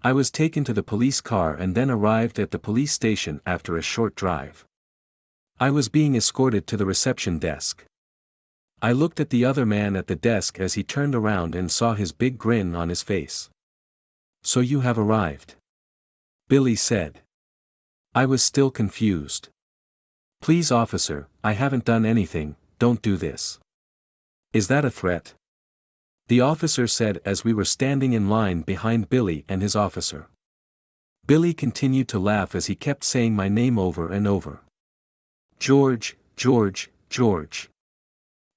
I was taken to the police car and then arrived at the police station after a short drive. I was being escorted to the reception desk. I looked at the other man at the desk as he turned around and saw his big grin on his face. "So you have arrived," Billy said. I was still confused. "Please officer, I haven't done anything, don't do this." "Is that a threat?" the officer said as we were standing in line behind Billy and his officer. Billy continued to laugh as he kept saying my name over and over. "George, George, George,"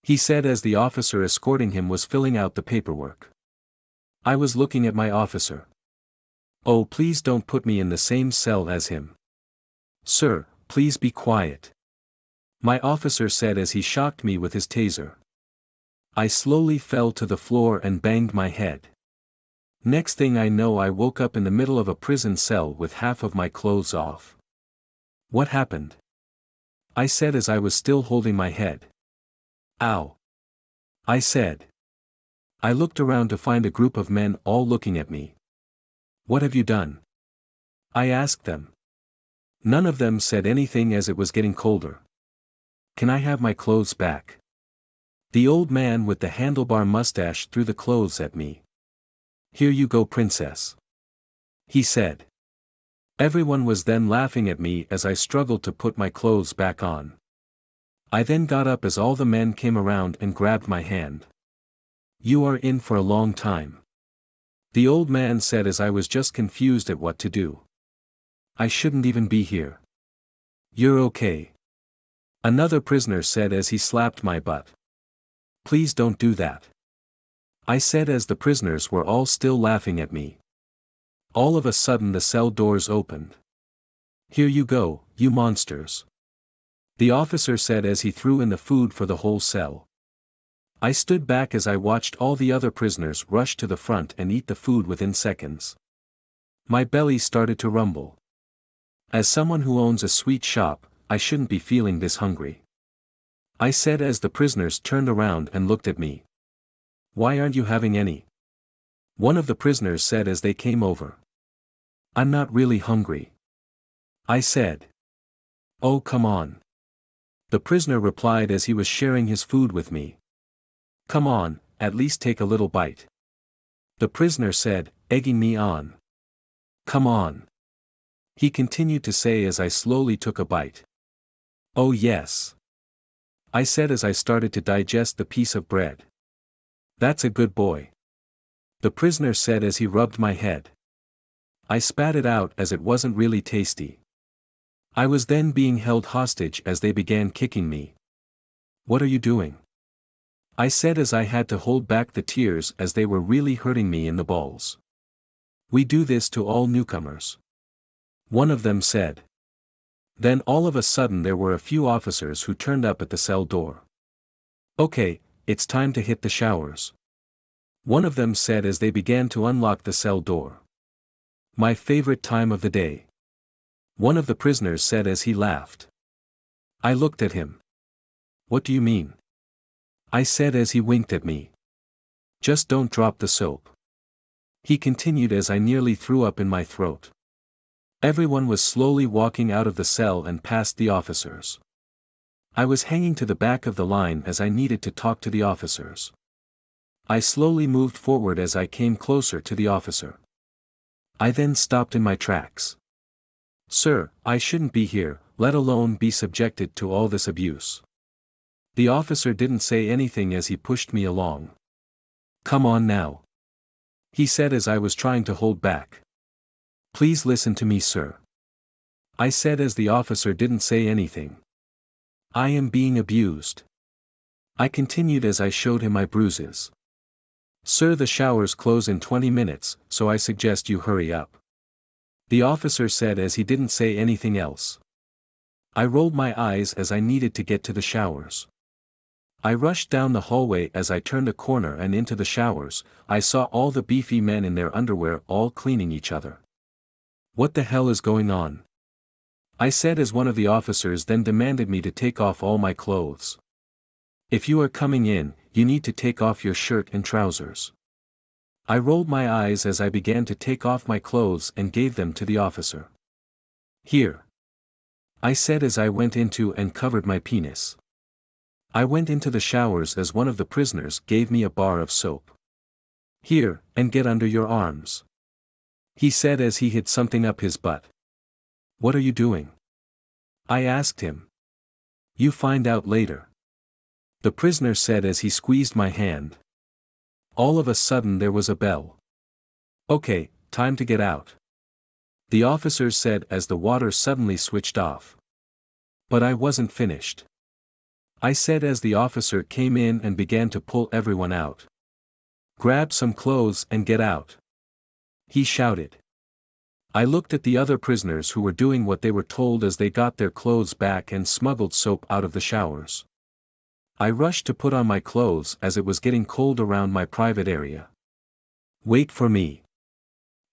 he said as the officer escorting him was filling out the paperwork. I was looking at my officer. "Oh, please don't put me in the same cell as him." "Sir, please be quiet," my officer said as he shocked me with his taser. I slowly fell to the floor and banged my head. Next thing I know, I woke up in the middle of a prison cell with half of my clothes off. "What happened?" I said as I was still holding my head. "Ow," I said. I looked around to find a group of men all looking at me. "What have you done?" I asked them. None of them said anything as it was getting colder. "Can I have my clothes back?" The old man with the handlebar mustache threw the clothes at me. "Here you go, princess," he said. Everyone was then laughing at me as I struggled to put my clothes back on. I then got up as all the men came around and grabbed my hand. "You are in for a long time," the old man said as I was just confused at what to do. "I shouldn't even be here." "You're okay," another prisoner said as he slapped my butt. "Please don't do that," I said as the prisoners were all still laughing at me. All of a sudden the cell doors opened. "Here you go, you monsters," the officer said as he threw in the food for the whole cell. I stood back as I watched all the other prisoners rush to the front and eat the food within seconds. My belly started to rumble. As someone who owns a sweet shop, I shouldn't be feeling this hungry, I said as the prisoners turned around and looked at me. "Why aren't you having any?" one of the prisoners said as they came over. "I'm not really hungry," I said. "Oh, come on," the prisoner replied as he was sharing his food with me. "Come on, at least take a little bite," the prisoner said, egging me on. "Come on," he continued to say as I slowly took a bite. "Oh yes," I said as I started to digest the piece of bread. "That's a good boy," the prisoner said as he rubbed my head. I spat it out as it wasn't really tasty. I was then being held hostage as they began kicking me. "What are you doing?" I said as I had to hold back the tears as they were really hurting me in the balls. "We do this to all newcomers," one of them said. Then all of a sudden there were a few officers who turned up at the cell door. "Okay, it's time to hit the showers," one of them said as they began to unlock the cell door. "My favorite time of the day," one of the prisoners said as he laughed. I looked at him. "What do you mean?" I said as he winked at me. "Just don't drop the soap," he continued as I nearly threw up in my throat. Everyone was slowly walking out of the cell and past the officers. I was hanging to the back of the line as I needed to talk to the officers. I slowly moved forward as I came closer to the officer. I then stopped in my tracks. "Sir, I shouldn't be here, let alone be subjected to all this abuse." The officer didn't say anything as he pushed me along. "Come on now," he said as I was trying to hold back. "Please listen to me, sir," I said as the officer didn't say anything. "I am being abused," I continued as I showed him my bruises. "Sir, the showers close in 20 minutes, so I suggest you hurry up," the officer said as he didn't say anything else. I rolled my eyes as I needed to get to the showers. I rushed down the hallway as I turned a corner and into the showers. I saw all the beefy men in their underwear all cleaning each other. "What the hell is going on?" I said as one of the officers then demanded me to take off all my clothes. "If you are coming in, you need to take off your shirt and trousers," I rolled my eyes as I began to take off my clothes and gave them to the officer. Here. I said as I went into and covered my penis. I went into the showers as one of the prisoners gave me a bar of soap. Here, and get under your arms. He said as he hid something up his butt. What are you doing? I asked him. You find out later. The prisoner said as he squeezed my hand. All of a sudden there was a bell. Okay, time to get out. The officers said as the water suddenly switched off. But I wasn't finished. I said as the officer came in and began to pull everyone out. Grab some clothes and get out. He shouted. I looked at the other prisoners who were doing what they were told as they got their clothes back and smuggled soap out of the showers. I rushed to put on my clothes as it was getting cold around my private area. Wait for me.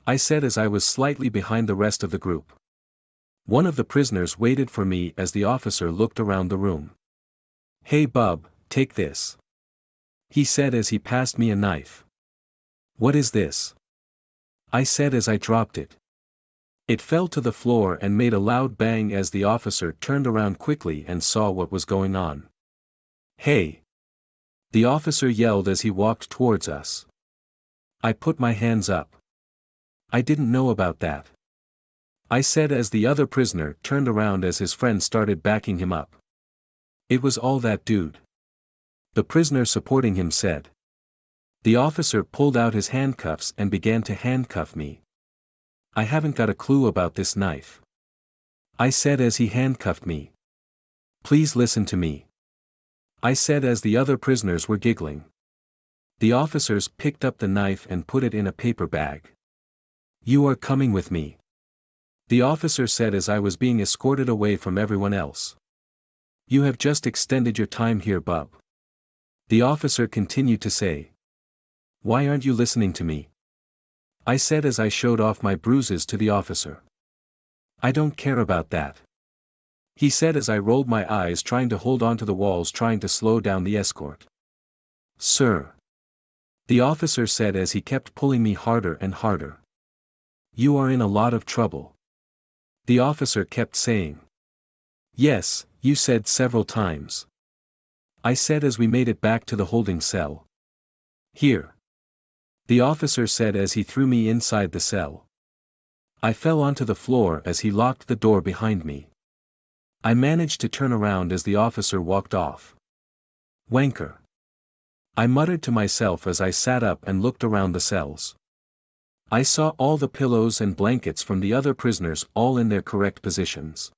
I said as I was slightly behind the rest of the group. One of the prisoners waited for me as the officer looked around the room. Hey bub, take this. He said as he passed me a knife. What is this? I said as I dropped it. It fell to the floor and made a loud bang as the officer turned around quickly and saw what was going on. Hey! The officer yelled as he walked towards us. I put my hands up. I didn't know about that. I said as the other prisoner turned around as his friend started backing him up. It was all that dude. The prisoner supporting him said. The officer pulled out his handcuffs and began to handcuff me. I haven't got a clue about this knife. I said as he handcuffed me. Please listen to me. I said as the other prisoners were giggling. The officers picked up the knife and put it in a paper bag. You are coming with me. The officer said as I was being escorted away from everyone else. You have just extended your time here, bub. The officer continued to say. Why aren't you listening to me? I said as I showed off my bruises to the officer. I don't care about that. He said as I rolled my eyes trying to hold onto the walls trying to slow down the escort. Sir. The officer said as he kept pulling me harder and harder. You are in a lot of trouble. The officer kept saying. Yes, you said several times. I said as we made it back to the holding cell. Here. The officer said as he threw me inside the cell. I fell onto the floor as he locked the door behind me. I managed to turn around as the officer walked off. Wanker. I muttered to myself as I sat up and looked around the cells. I saw all the pillows and blankets from the other prisoners all in their correct positions.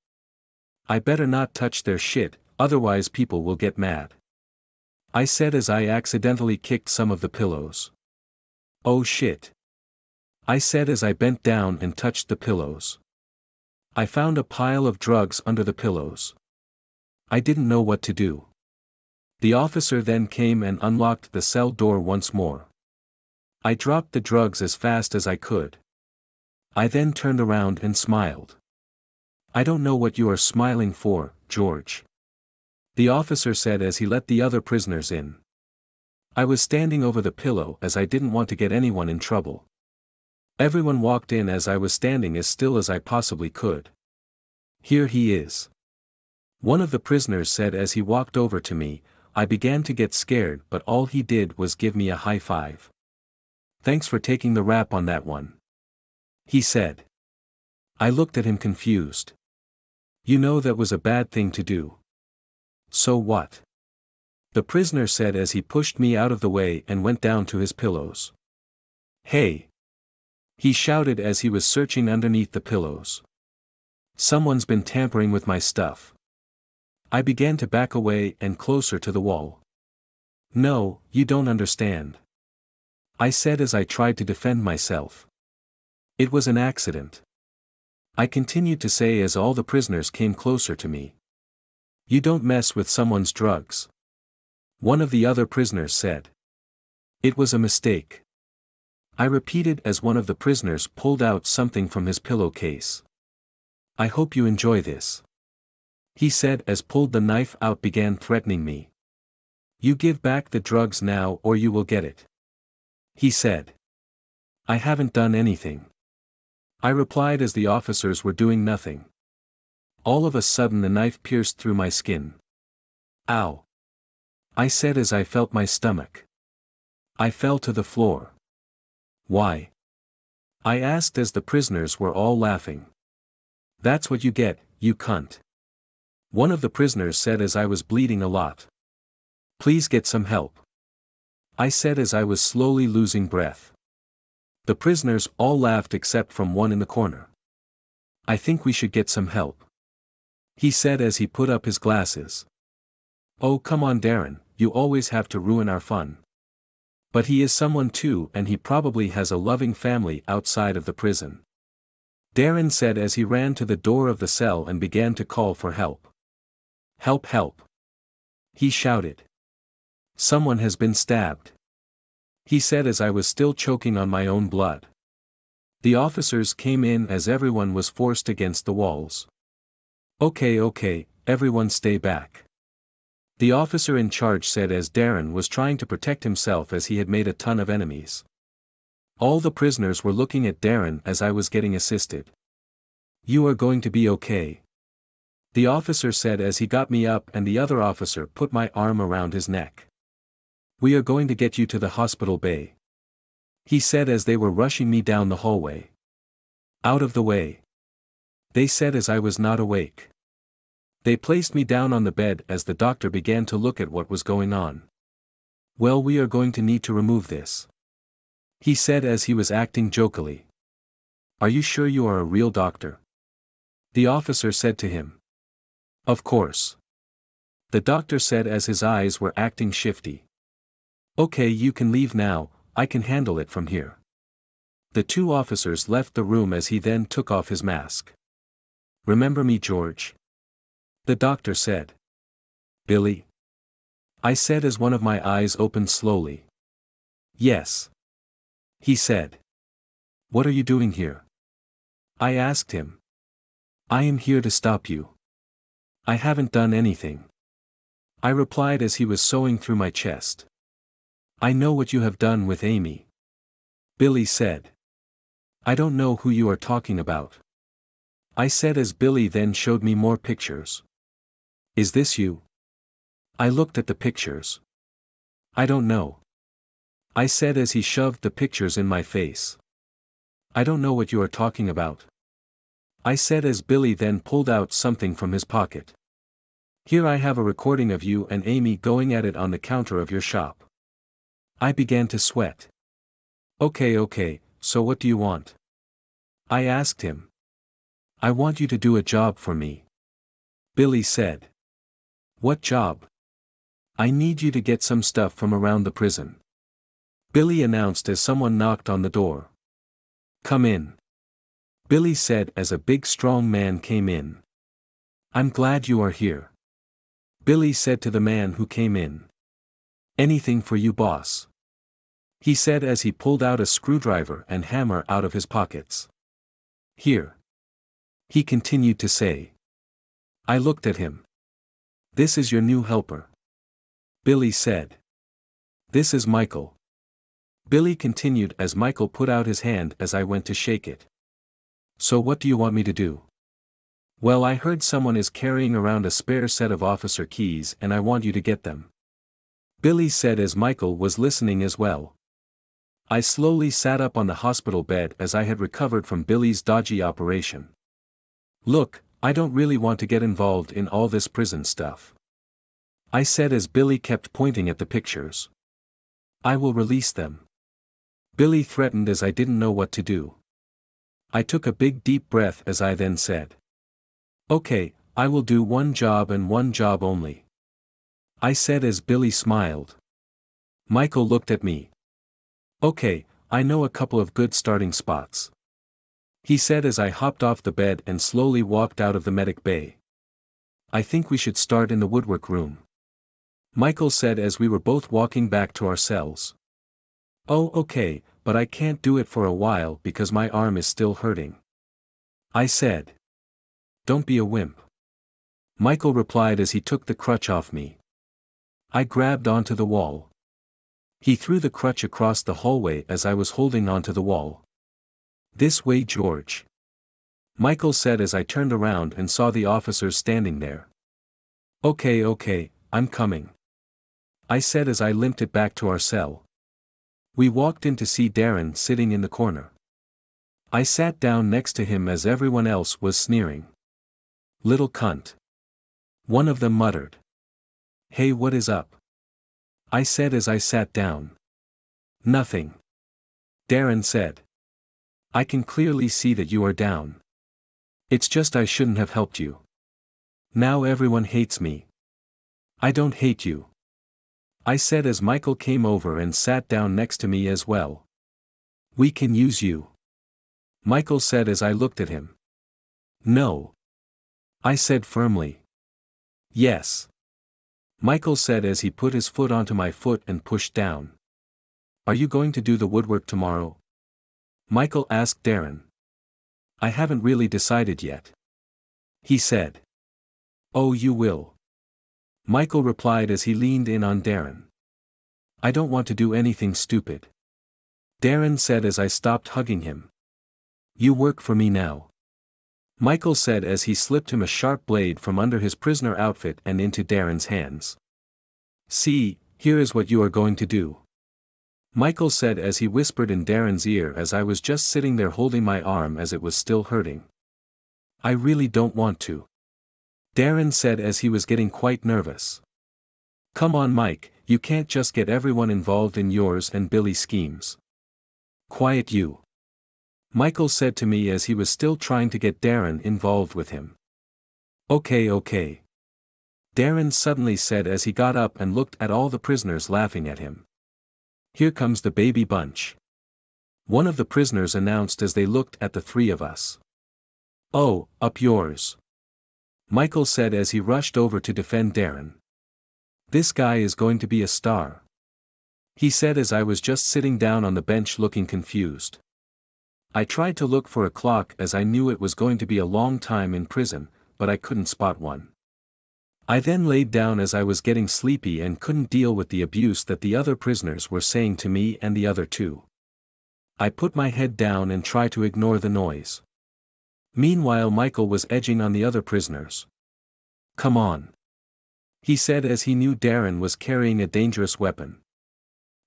I better not touch their shit, otherwise people will get mad. I said as I accidentally kicked some of the pillows. Oh shit. I said as I bent down and touched the pillows. I found a pile of drugs under the pillows. I didn't know what to do. The officer then came and unlocked the cell door once more. I dropped the drugs as fast as I could. I then turned around and smiled. I don't know what you are smiling for, George. The officer said as he let the other prisoners in. I was standing over the pillow as I didn't want to get anyone in trouble. Everyone walked in as I was standing as still as I possibly could. Here he is. One of the prisoners said as he walked over to me. I began to get scared but all he did was give me a high five. Thanks for taking the rap on that one. He said. I looked at him confused. You know that was a bad thing to do. So what? The prisoner said as he pushed me out of the way and went down to his pillows. Hey! He shouted as he was searching underneath the pillows. Someone's been tampering with my stuff. I began to back away and closer to the wall. No, you don't understand. I said as I tried to defend myself. It was an accident. I continued to say as all the prisoners came closer to me. You don't mess with someone's drugs. One of the other prisoners said. It was a mistake. I repeated as one of the prisoners pulled out something from his pillowcase. I hope you enjoy this. He said as pulled the knife out began threatening me. You give back the drugs now or you will get it. He said. I haven't done anything, I replied as the officers were doing nothing. All of a sudden the knife pierced through my skin. Ow! I said as I felt my stomach. I fell to the floor. Why? I asked as the prisoners were all laughing. That's what you get, you cunt. One of the prisoners said as I was bleeding a lot. Please get some help, I said as I was slowly losing breath. The prisoners all laughed except from one in the corner. I think we should get some help, he said as he put up his glasses. Oh come on Darren, you always have to ruin our fun. But he is someone too and he probably has a loving family outside of the prison, Darren said as he ran to the door of the cell and began to call for help. Help help! He shouted. Someone has been stabbed, he said as I was still choking on my own blood. The officers came in as everyone was forced against the walls. Okay, everyone stay back, the officer in charge said as Darren was trying to protect himself as he had made a ton of enemies. All the prisoners were looking at Darren as I was getting assisted. You are going to be okay, the officer said as he got me up and the other officer put my arm around his neck. We are going to get you to the hospital bay, he said as they were rushing me down the hallway. Out of the way, they said as I was not awake. They placed me down on the bed as the doctor began to look at what was going on. Well, we are going to need to remove this, he said as he was acting jokily. Are you sure you are a real doctor? The officer said to him. Of course, the doctor said as his eyes were acting shifty. Okay, you can leave now, I can handle it from here. The two officers left the room as he then took off his mask. Remember me, George? The doctor said. Billy? I said as one of my eyes opened slowly. Yes, he said. What are you doing here? I asked him. I am here to stop you. I haven't done anything, I replied as he was sewing through my chest. I know what you have done with Amy, Billy said. I don't know who you are talking about, I said as Billy then showed me more pictures. Is this you? I looked at the pictures. I don't know, I said as he shoved the pictures in my face. I don't know what you are talking about, I said as Billy then pulled out something from his pocket. Here I have a recording of you and Amy going at it on the counter of your shop. I began to sweat. Okay, so what do you want? I asked him. I want you to do a job for me, Billy said. What job? I need you to get some stuff from around the prison, Billy announced as someone knocked on the door. Come in, Billy said as a big strong man came in. I'm glad you are here, Billy said to the man who came in. Anything for you, boss, he said as he pulled out a screwdriver and hammer out of his pockets. Here, he continued to say. I looked at him. This is your new helper, Billy said. This is Michael, Billy continued as Michael put out his hand as I went to shake it. So what do you want me to do? Well, I heard someone is carrying around a spare set of officer keys and I want you to get them, Billy said as Michael was listening as well. I slowly sat up on the hospital bed as I had recovered from Billy's dodgy operation. Look, I don't really want to get involved in all this prison stuff, I said as Billy kept pointing at the pictures. I will release them, Billy threatened as I didn't know what to do. I took a big deep breath as I then said. Okay, I will do one job and one job only, I said as Billy smiled. Michael looked at me. Okay, I know a couple of good starting spots, he said as I hopped off the bed and slowly walked out of the medic bay. I think we should start in the woodwork room, Michael said as we were both walking back to our cells. Oh okay, but I can't do it for a while because my arm is still hurting, I said. Don't be a wimp, Michael replied as he took the crutch off me. I grabbed onto the wall. He threw the crutch across the hallway as I was holding onto the wall. This way, George. Michael said as I turned around and saw the officers standing there. Okay, I'm coming. I said as I limped it back to our cell. We walked in to see Darren sitting in the corner. I sat down next to him as everyone else was sneering. Little cunt. One of them muttered. Hey, what is up? I said as I sat down. Nothing. Darren said. I can clearly see that you are down. It's just I shouldn't have helped you. Now everyone hates me. I don't hate you. I said as Michael came over and sat down next to me as well. We can use you. Michael said as I looked at him. No. I said firmly. Yes. Michael said as he put his foot onto my foot and pushed down. Are you going to do the woodwork tomorrow? Michael asked Darren. I haven't really decided yet. He said. Oh, you will. Michael replied as he leaned in on Darren. I don't want to do anything stupid. Darren said as I stopped hugging him. You work for me now. Michael said as he slipped him a sharp blade from under his prisoner outfit and into Darren's hands. See, here is what you are going to do. Michael said as he whispered in Darren's ear as I was just sitting there holding my arm as it was still hurting. I really don't want to. Darren said as he was getting quite nervous. Come on, Mike, you can't just get everyone involved in yours and Billy's schemes. Quiet you. Michael said to me as he was still trying to get Darren involved with him. Okay. Darren suddenly said as he got up and looked at all the prisoners laughing at him. Here comes the baby bunch. One of the prisoners announced as they looked at the three of us. Oh, up yours. Michael said as he rushed over to defend Darren. This guy is going to be a star. He said as I was just sitting down on the bench looking confused. I tried to look for a clock as I knew it was going to be a long time in prison, but I couldn't spot one. I then laid down as I was getting sleepy and couldn't deal with the abuse that the other prisoners were saying to me and the other two. I put my head down and tried to ignore the noise. Meanwhile, Michael was edging on the other prisoners. Come on. He said as he knew Darren was carrying a dangerous weapon.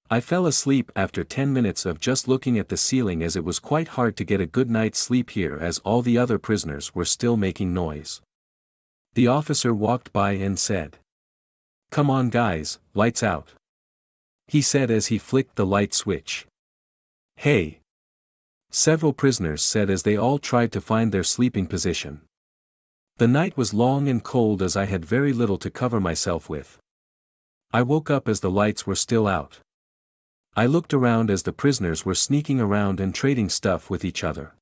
I fell asleep after 10 minutes of just looking at the ceiling as it was quite hard to get a good night's sleep here as all the other prisoners were still making noise. The officer walked by and said. Come on guys, lights out. He said as he flicked the light switch. Hey. Several prisoners said as they all tried to find their sleeping position. The night was long and cold as I had very little to cover myself with. I woke up as the lights were still out. I looked around as the prisoners were sneaking around and trading stuff with each other.